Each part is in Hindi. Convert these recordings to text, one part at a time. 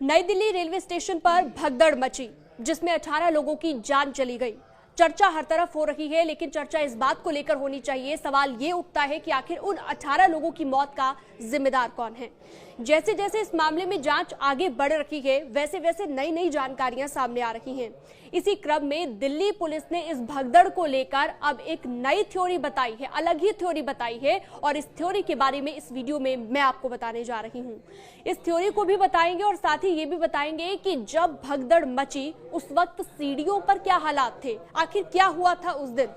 नई दिल्ली रेलवे स्टेशन पर भगदड़ मची, जिसमें 18 लोगों की जान चली गई। चर्चा हर तरफ हो रही है, लेकिन चर्चा इस बात को लेकर होनी चाहिए। सवाल ये उठता है कि आखिर उन 18 लोगों की मौत का जिम्मेदार कौन है। जैसे जैसे इस मामले में जांच आगे बढ़ रही है, वैसे वैसे नई नई जानकारियां सामने आ रही हैं। इसी क्रम में दिल्ली पुलिस ने इस भगदड़ को लेकर अब एक नई थ्योरी बताई है, अलग ही थ्योरी बताई है, और इस थ्योरी के बारे में इस वीडियो में मैं आपको बताने जा रही हूं। इस थ्योरी को भी बताएंगे और साथ ही ये भी बताएंगे कि जब भगदड़ मची उस वक्त सीढ़ियों पर क्या हालात थे, आखिर क्या हुआ था उस दिन,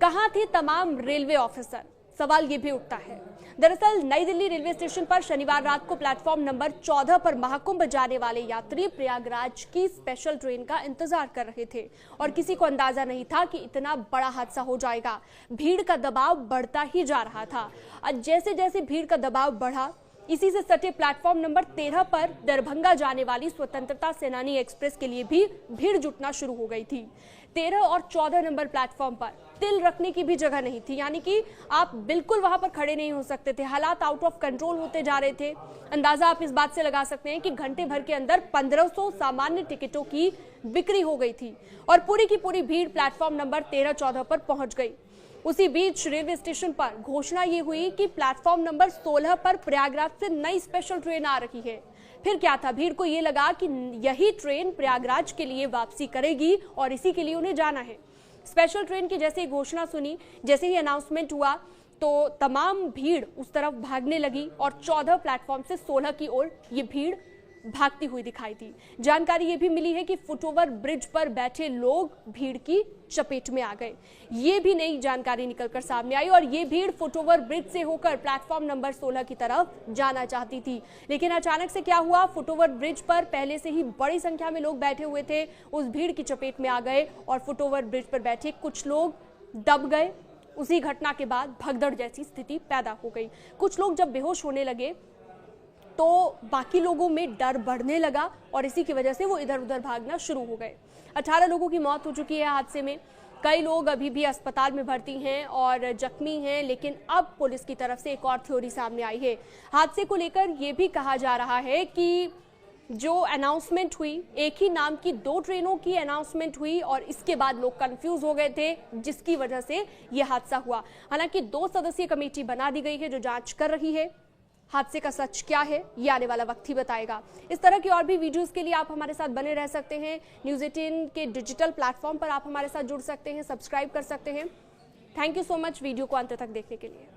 कहां थे तमाम रेलवे ऑफिसर, सवाल ये भी उठता है। दरअसल नई दिल्ली रेलवे स्टेशन पर शनिवार रात को प्लेटफॉर्म नंबर 14 पर महाकुंभ जाने वाले यात्री प्रयागराज की स्पेशल ट्रेन का इंतजार कर रहे थे और किसी को अंदाजा नहीं था कि इतना बड़ा हादसा हो जाएगा। भीड़ का दबाव बढ़ता ही जा रहा था। जैसे जैसे भीड़ का दबाव बढ़ा, इसी से सटे प्लेटफॉर्म नंबर 13 पर दरभंगा जाने वाली स्वतंत्रता सेनानी एक्सप्रेस के लिए भी भीड़ जुटना शुरू हो गई थी। 13 और 14 नंबर प्लेटफॉर्म पर तिल रखने की भी जगह नहीं थी, यानी कि आप बिल्कुल वहां पर खड़े नहीं हो सकते थे। हालात आउट ऑफ कंट्रोल होते जा रहे थे। अंदाजा आप इस बात से लगा सकते हैं कि घंटे भर के अंदर 1500 सामान्य टिकटों की बिक्री हो गई थी और पूरी की पूरी भीड़ प्लेटफॉर्म नंबर 13-14 पर पहुंच गई। उसी बीच रेलवे स्टेशन पर घोषणा ये हुई कि प्लेटफॉर्म नंबर 16 पर प्रयागराज से नई स्पेशल ट्रेन आ रही है। फिर क्या था, भीड़ को ये लगा कि यही ट्रेन प्रयागराज के लिए वापसी करेगी और इसी के लिए उन्हें जाना है। स्पेशल ट्रेन की जैसे ही घोषणा सुनी, जैसे ही अनाउंसमेंट हुआ, तो तमाम भीड़ उस तरफ भागने लगी और 14 प्लेटफॉर्म से 16 की ओर ये भीड़ भागती हुई दिखाई दी। जानकारी ये भी मिली है कि फुटओवर ब्रिज पर बैठे लोग भीड़ की चपेट में आ गए। ये भी नई जानकारी निकलकर सामने आई और ये भीड़ फुटओवर ब्रिज से होकर प्लेटफॉर्म नंबर 16 की तरफ जाना चाहती थी। लेकिन अचानक से क्या हुआ, फुटओवर ब्रिज पर पहले से ही बड़ी संख्या में लोग बैठे हुए थे, उस भीड़ की चपेट में आ गए और फुटओवर ब्रिज पर बैठे कुछ लोग दब गए। उसी घटना के बाद भगदड़ जैसी स्थिति पैदा हो गई। कुछ लोग जब बेहोश होने लगे तो बाकी लोगों में डर बढ़ने लगा और इसी की वजह से वो इधर उधर भागना शुरू हो गए। 18 लोगों की मौत हो चुकी है हादसे में। कई लोग अभी भी अस्पताल में भर्ती हैं और जख्मी हैं, लेकिन अब पुलिस की तरफ से एक और थ्योरी सामने आई है। हादसे को लेकर ये भी कहा जा रहा है कि जो अनाउंसमेंट हुई, एक ही नाम की 2 ट्रेनों की अनाउंसमेंट हुई और इसके बाद लोग कंफ्यूज हो गए थे, जिसकी वजह से यह हादसा हुआ। हालांकि 2 सदस्यीय कमेटी बना दी गई है जो जांच कर रही है। हादसे का सच क्या है, ये आने वाला वक्त ही बताएगा। इस तरह की और भी वीडियोस के लिए आप हमारे साथ बने रह सकते हैं। न्यूज़ 18 के डिजिटल प्लेटफॉर्म पर आप हमारे साथ जुड़ सकते हैं, सब्सक्राइब कर सकते हैं। Thank you so much video को अंत तक देखने के लिए।